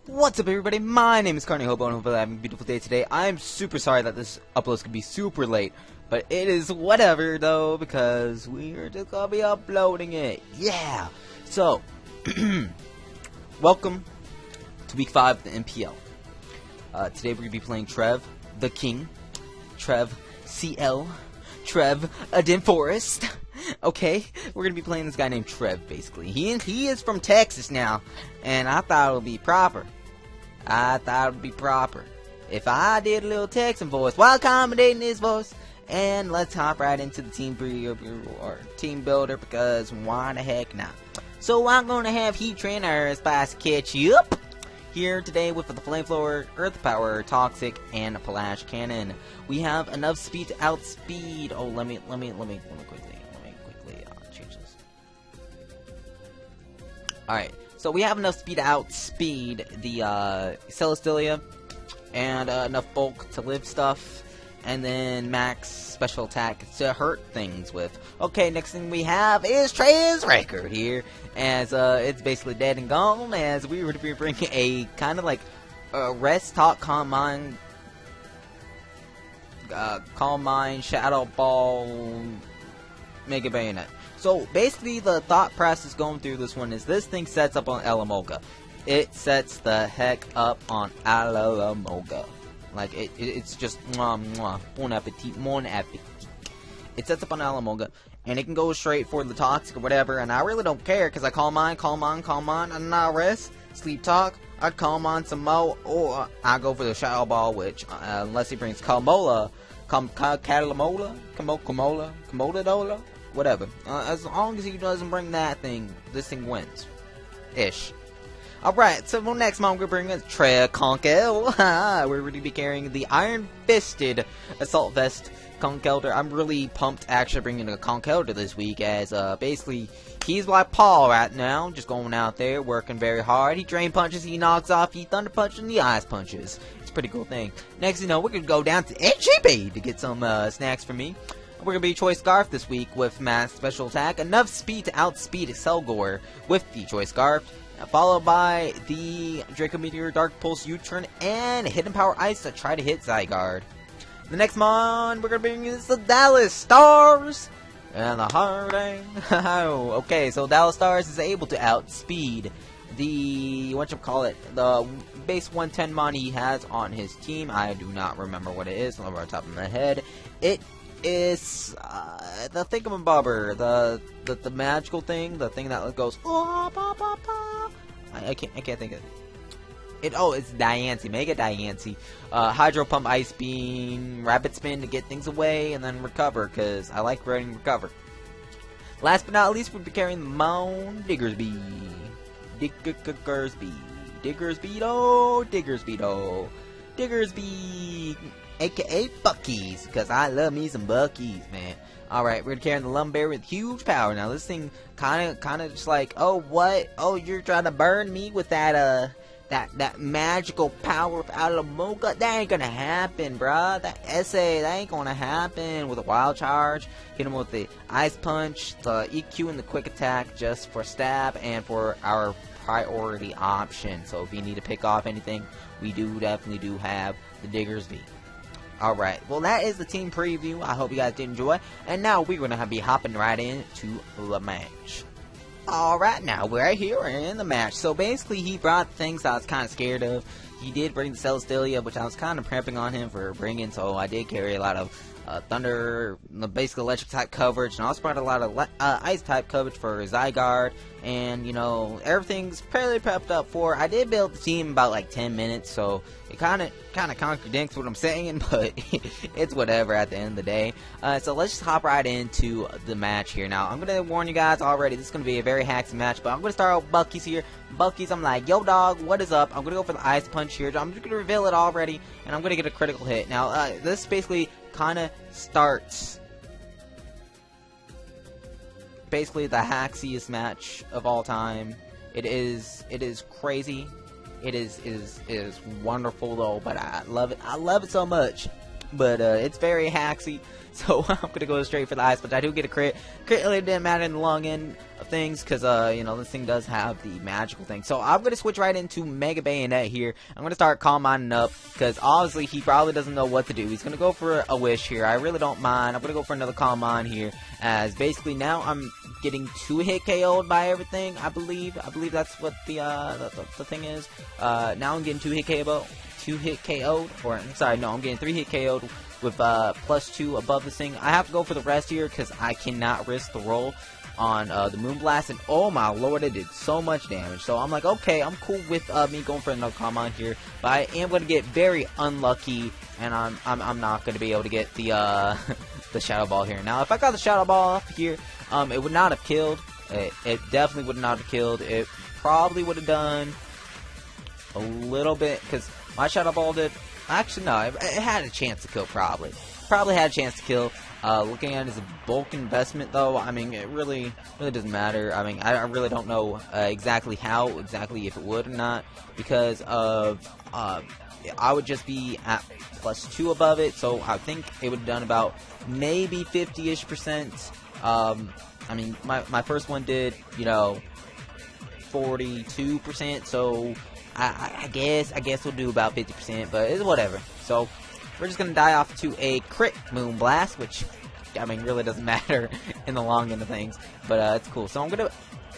What's up, everybody? My name is Carney Hobo, and hopefully having a beautiful day today. I'm super sorry that this upload's gonna be super late, but it is whatever though, because we're just gonna be uploading it. Yeah! So, welcome to week 5 of the NPL. Today we're gonna be playing Trev, the King, Trev CL, Trev Forest. Okay, we're gonna be playing this guy named Trev, basically. He is from Texas now, and I thought it would be proper. If I did a little Texan voice while accommodating his voice. And let's hop right into the team builder, because why the heck not? So I'm gonna have Heat Train, our Spice Ketchup, here today with the Flamethrower, Earth Power, Toxic, and Flash Cannon. We have enough speed to outspeed. Oh, let me quickly change this. Alright, so we have enough speed to outspeed the Celestelia, and enough bulk to live stuff, and then max special attack to hurt things with. Okay, next thing we have is Trey's record here, as it's basically dead and gone, as we were to be bringing a kind of like rest talk, calm mind, shadow ball, mega bayonet. So basically the thought process going through this one is this thing sets up on Alamoga. It sets the heck up on Alamoga. Like it's just bon appetit, mon appetit. It sets up on Alamoga, and it can go straight for the toxic or whatever, and I really don't care, because I calm on, and I rest, sleep talk, I calm on some more, or I go for the shadow ball, which unless he brings Kamola, whatever. As long as he doesn't bring that thing, this thing wins. Ish. Alright, so next month we're bringing us Tre Conkel. We're going to be carrying the Iron Fisted Assault Vest Conkelder. I'm really pumped actually bringing a Conkelder this week, as basically he's like Paul right now, just going out there working very hard. He drain punches, he knocks off, he thunder punches, and he ice punches. It's a pretty cool thing. Next, you know, we're going to go down to HEB to get some snacks for me. We're going to be Choice Scarf this week with mass special attack, enough speed to outspeed Selgor with the Choice Scarf, followed by the Draco Meteor, Dark Pulse U-Turn, and Hidden Power Ice to try to hit Zygarde. The next mon we're going to bring is the Dallas Stars and the Harding. Okay, so Dallas Stars is able to outspeed the, the base 110 mon he has on his team. I do not remember what it is off the top of my head. It is the thingamabobber, the magical thing, the thing that goes I can't think of it. Oh, it's Diancie, Mega Diancie. Hydro Pump, Ice Beam, Rapid Spin to get things away, and then Recover, because I like running Recover. Last but not least, we'll be carrying the Mount Diggersby, aka Buckies, because I love me some Buckies, man. Alright, we're carrying the Lumbear with huge power. Now this thing kinda just like, oh what? Oh, you're trying to burn me with that that magical power of Alamoga? That ain't gonna happen, bruh. That ain't gonna happen with a wild charge. Hit him with the ice punch, the EQ, and the quick attack just for stab and for our priority option. So if you need to pick off anything, we definitely do have the Diggersby. Alright, well that is the team preview. I hope you guys did enjoy. And now we're going to be hopping right into the match. Alright, now we're here in the match. So basically he brought things I was kind of scared of. He did bring the Celestelia, which I was kind of prepping on him for bringing. So I did carry a lot of thunder, basically electric type coverage, and also brought a lot of ice type coverage for Zygarde, and you know, everything's fairly prepped up for. I did build the team in about like 10 minutes, so it kind of contradicts what I'm saying, but it's whatever at the end of the day. So let's just hop right into the match here. Now I'm gonna warn you guys already, this is gonna be a very hacksy match, but I'm gonna start with Bucky's here. Bucky's, I'm like, yo dog, what is up? I'm gonna go for the ice punch here. I'm just gonna reveal it already, and I'm gonna get a critical hit. Now this basically kind of starts basically the hackiest match of all time. It is crazy. It is wonderful though, but I love it so much. but it's very hacksy. So I'm gonna go straight for the ice punch. I do get a crit. Crit really didn't matter in the long end of things, because you know, this thing does have the magical thing. So I'm gonna switch right into Mega Bayonet here. I'm gonna start Calm Minding up, because obviously he probably doesn't know what to do. He's gonna go for a wish here. I really don't mind. I'm gonna go for another Calm Mind here, as basically now I'm getting 2-hit KO'd by everything. I believe that's what the thing is. Now I'm getting 2-hit KO'd, or I'm sorry, no, I'm getting 3-hit KO'd with +2 above this thing. I have to go for the rest here because I cannot risk the roll on the Moonblast, and oh my lord, it did so much damage. So I'm like, okay, I'm cool with me going for another Calm Mind here, but I am going to get very unlucky, and I'm not going to be able to get the the Shadow Ball here. Now, if I got the Shadow Ball off here, it would not have killed. It definitely would not have killed. It probably would have done a little bit, because my Shadow Ball did. Actually, no, it had a chance to kill, probably. Probably had a chance to kill. Looking at it as a bulk investment, though, I mean, it really doesn't matter. I mean, I really don't know exactly if it would or not, because of, I would just be at +2 above it, so I think it would have done about maybe 50-ish%. I mean, my first one did, you know, 42%, so I guess we'll do about 50%, but it's whatever. So we're just gonna die off to a crit Moonblast, which I mean really doesn't matter in the long end of things, but it's cool. So I'm gonna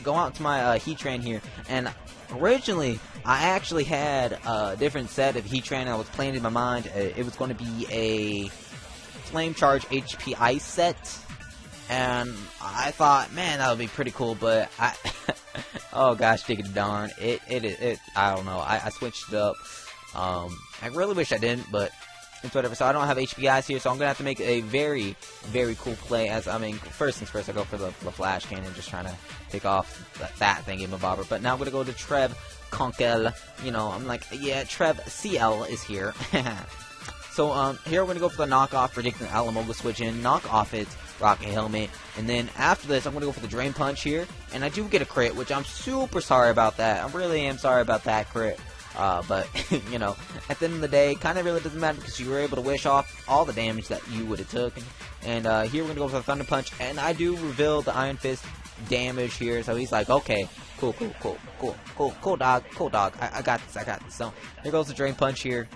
go out to my Heatran here, and originally I actually had a different set of Heatran I was planning in my mind. It was going to be a Flame Charge HP Ice set, and I thought, man, that would be pretty cool, but I oh gosh, diggity darn, it I don't know, I switched it up. I really wish I didn't, but it's whatever. So I don't have HP Ice here, so I'm gonna have to make a very, very cool play. As I mean, first things first, I go for the Flash Cannon, just trying to take off that thing in my bobber. But now I'm gonna go to Trev Conkel. You know, I'm like, yeah, Trev CL is here. So here we're gonna go for the knockoff, predicting Alamoga switch in, knock off its Rocket Helmet, and then after this I'm gonna go for the Drain Punch here, and I do get a crit, which I'm super sorry about that. I really am sorry about that crit. But you know, at the end of the day, kind of really doesn't matter because you were able to wish off all the damage that you would have taken. And here we're gonna go for the Thunder Punch, and I do reveal the Iron Fist damage here. So he's like, okay, cool, dog, I got this. So here goes the Drain Punch here.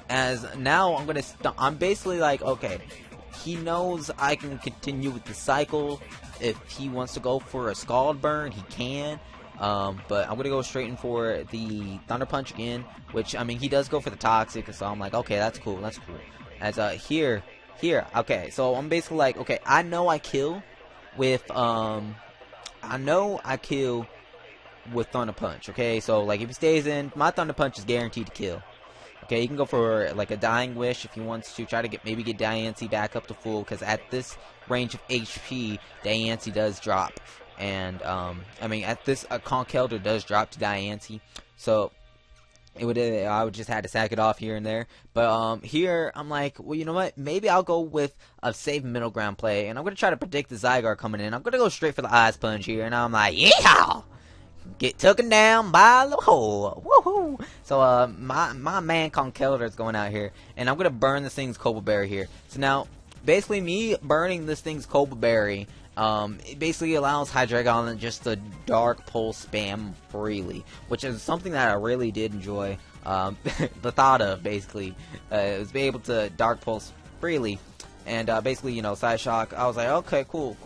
As now I'm basically like, okay, he knows I can continue with the cycle. If he wants to go for a Scald Burn, he can. But I'm gonna go straight in for the Thunder Punch again, which, I mean, he does go for the Toxic, so I'm like, okay, that's cool. As here, okay, so I'm basically like, okay, I know I kill with Thunder Punch, okay, so like if he stays in, my Thunder Punch is guaranteed to kill. Okay, you can go for like a Dying Wish if he wants to try to maybe get Diancie back up to full, because at this range of HP, Diancie does drop. And I mean, at this Conch Elder does drop to Diancie, so I would just have to sack it off here and there. But here I'm like, well, you know what? Maybe I'll go with a safe middle ground play, and I'm gonna try to predict the Zygarde coming in. I'm gonna go straight for the Ice Punch here, and I'm like, yeah, get taken down by the hole, woohoo! So my man Conch Elder is going out here, and I'm gonna burn this thing's Cobble Berry here. So now, basically, me burning this thing's Cobble Berry. It basically allows Hydreigon just to Dark Pulse spam freely, which is something that I really did enjoy. The thought of basically was be able to Dark Pulse freely, and basically, you know, Side Shock. I was like, okay, cool.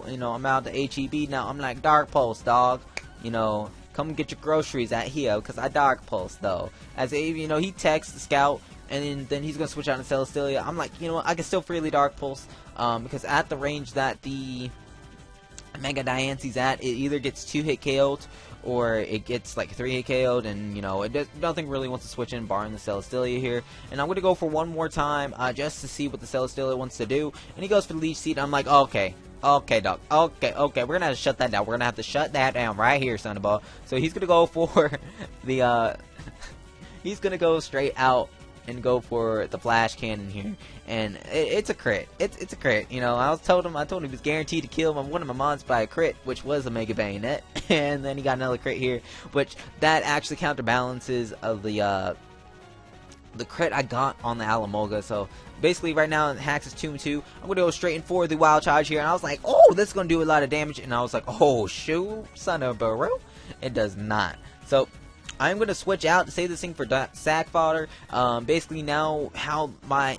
You know, I'm out to HEB now. I'm like, Dark Pulse, dog. You know, come get your groceries at here, because I Dark Pulse though. As you know, he texts the Scout. And then he's going to switch out to Celesteela. I'm like, you know what, I can still freely Dark Pulse, because at the range that the Mega Diancie's at, it either gets 2-hit KO'd, or it gets like 3-hit KO'd, and you know, nothing really wants to switch in, barring the Celesteela here. And I'm going to go for one more time, just to see what the Celesteela wants to do. And he goes for the Leech Seed. I'm like, okay, dog. Okay. We're going to have to shut that down. We're going to have to shut that down right here, Thunderball. So he's going to go for the, he's going to go straight out and go for the Flash Cannon here, and it's a crit. It's a crit. You know, I told him he was guaranteed to kill one of my mons by a crit, which was a Mega Bayonet, and then he got another crit here, which that actually counterbalances of the the crit I got on the Alamoga. So basically right now Hax is 2-2. I'm going to go straight in for the wild charge here. And I was like, oh, this is going to do a lot of damage. And I was like, oh, shoot, son of a bro. It does not. So I'm going to switch out to save this thing for sack fodder. Basically now how my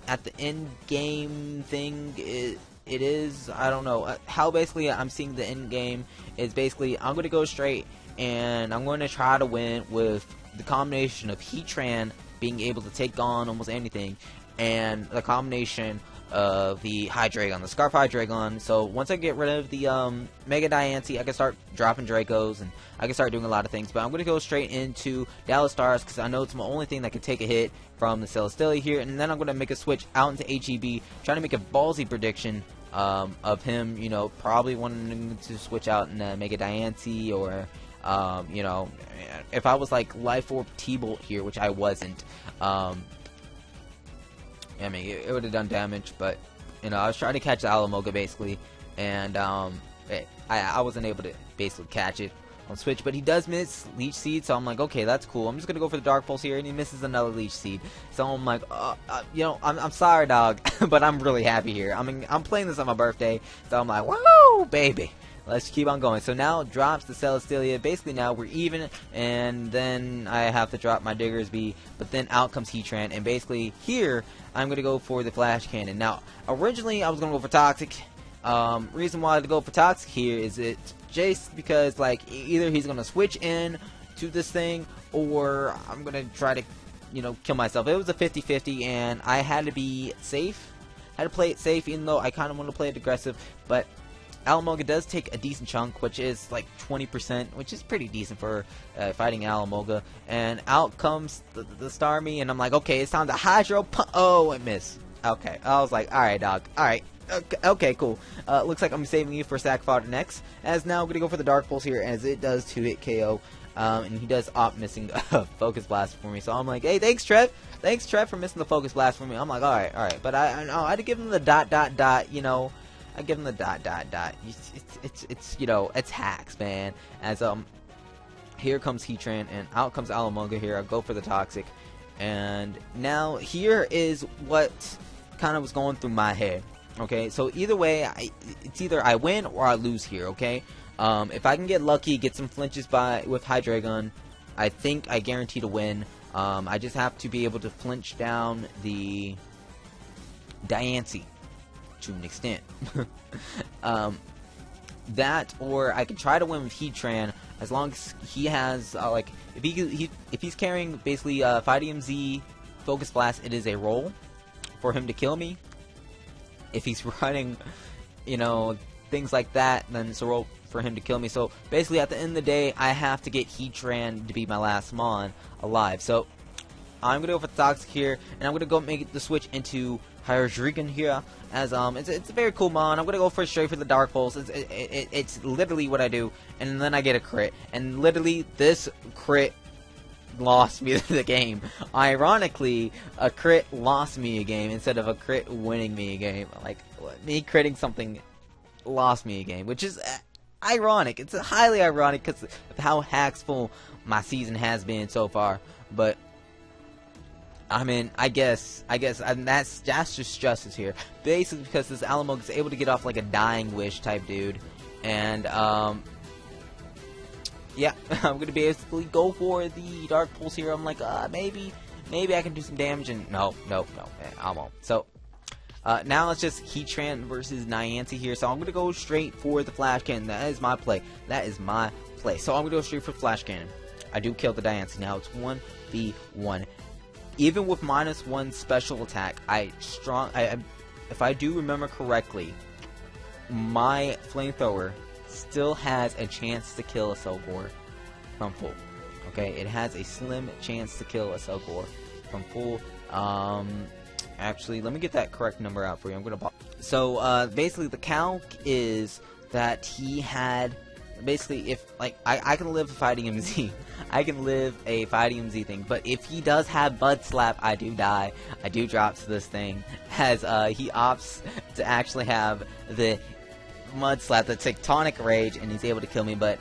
at the end game thing it is, I don't know, how basically I'm seeing the end game is basically I'm going to go straight and I'm going to try to win with the combination of Heatran being able to take on almost anything, and the combination of the Hydreigon, the Scarf Hydreigon. So once I get rid of the Mega Diancie, I can start dropping Dracos, and I can start doing a lot of things. But I'm going to go straight into Dallas Stars, because I know it's my only thing that can take a hit from the Celesteela here, and then I'm going to make a switch out into HEB, trying to make a ballsy prediction of him, you know, probably wanting to switch out in Mega Diancie, or you know, if I was like Life Orb T-Bolt here, which I wasn't, I mean, it would have done damage, but, you know, I was trying to catch the Alamoga, basically, and, I wasn't able to basically catch it on switch, but he does miss Leech Seed, so I'm like, okay, that's cool. I'm just gonna go for the Dark Pulse here, and he misses another Leech Seed, so I'm like, you know, I'm sorry, dog, but I'm really happy here. I mean, I'm playing this on my birthday, so I'm like, whoa, baby. Let's keep on going. So now drops the Celesteela. Basically now we're even, and then I have to drop my Diggersby, but then out comes Heatran, and basically here I'm going to go for the Flash Cannon. Now originally I was going to go for Toxic. Reason why to go for Toxic here is it's just because, like, either he's going to switch in to this thing, or I'm going to try to, you know, kill myself. It was a 50-50, and I had to be safe. I had to play it safe, even though I kind of want to play it aggressive, but Alamoga does take a decent chunk, which is like 20%, which is pretty decent for fighting Alamoga. And out comes the Starmie, and I'm like, okay, it's time to Hydro Pump. Oh, I missed. Okay, I was like, alright, dog. Alright. Okay, cool. Looks like I'm saving you for sack fodder next. As now I'm going to go for the Dark Pulse here, as it does 2-hit KO. And he does opt missing Focus Blast for me. So I'm like, hey, thanks, Trev. Thanks, Trev, for missing the Focus Blast for me. I'm like, alright. But I had to give him the ... you know. I give him the ... It's you know, it's hacks, man. As here comes Heatran, and out comes Alamoga here. I go for the Toxic, and now here is what kind of was going through my head. Okay, so either way, it's either I win or I lose here. Okay, if I can get lucky, get some flinches with Hydreigon, I think I guarantee to win. I just have to be able to flinch down the Diancie to an extent. That, or I can try to win with Heatran, as long as he has like, if he's carrying basically Fighting Z, Focus Blast, it is a roll for him to kill me. If he's running, you know, things like that, then it's a roll for him to kill me. So basically at the end of the day, I have to get Heatran to be my last Mon alive. So I'm gonna go for the Toxic here, and I'm gonna go make the switch into Hydreigon here, as it's a very cool Mon. I'm gonna go straight for the Dark Pulse. It's literally what I do, and then I get a crit, and literally this crit lost me the game. Ironically, a crit lost me a game instead of a crit winning me a game. Like, me critting something lost me a game, which is ironic. It's highly ironic because of how hacksful my season has been so far. But I mean, I guess that's just justice here. Basically, because this Alamoga is able to get off like a Dying Wish type dude, and yeah, I'm gonna basically go for the Dark Pulse here. I'm like, maybe I can do some damage, and no, I won't. So now it's just Heatran versus Niantic here. So I'm gonna go straight for the Flash Cannon. That is my play. So I'm gonna go straight for Flash Cannon. I do kill the Diancie. Now it's 1v1. Even with -1 special attack, if I do remember correctly, my Flamethrower still has a chance to kill a Selgor from full. Okay, it has a slim chance to kill a Selgor from full. Actually, let me get that correct number out for you. I'm gonna. So basically, the calc is that he had. Basically, if like I can live a Fighting MZ, I can live a Fighting MZ thing. But if he does have Bud Slap, I do die. I do drop to this thing, as he opts to actually have the Mud Slap, the Tectonic Rage, and he's able to kill me. But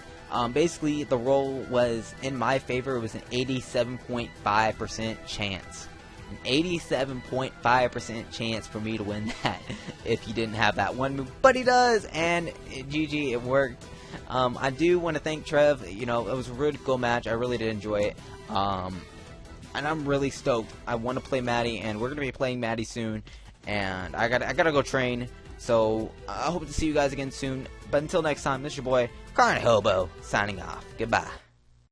Basically, the roll was in my favor. It was an 87.5% chance. An 87.5% chance for me to win that if he didn't have that one move. But he does, and GG, it worked. I do want to thank Trev. You know, it was a really cool match. I really did enjoy it. And I'm really stoked. I want to play Maddie, and we're going to be playing Maddie soon. And I gotta go train. So I hope to see you guys again soon. But until next time, this is your boy, Carne Hobo, signing off. Goodbye.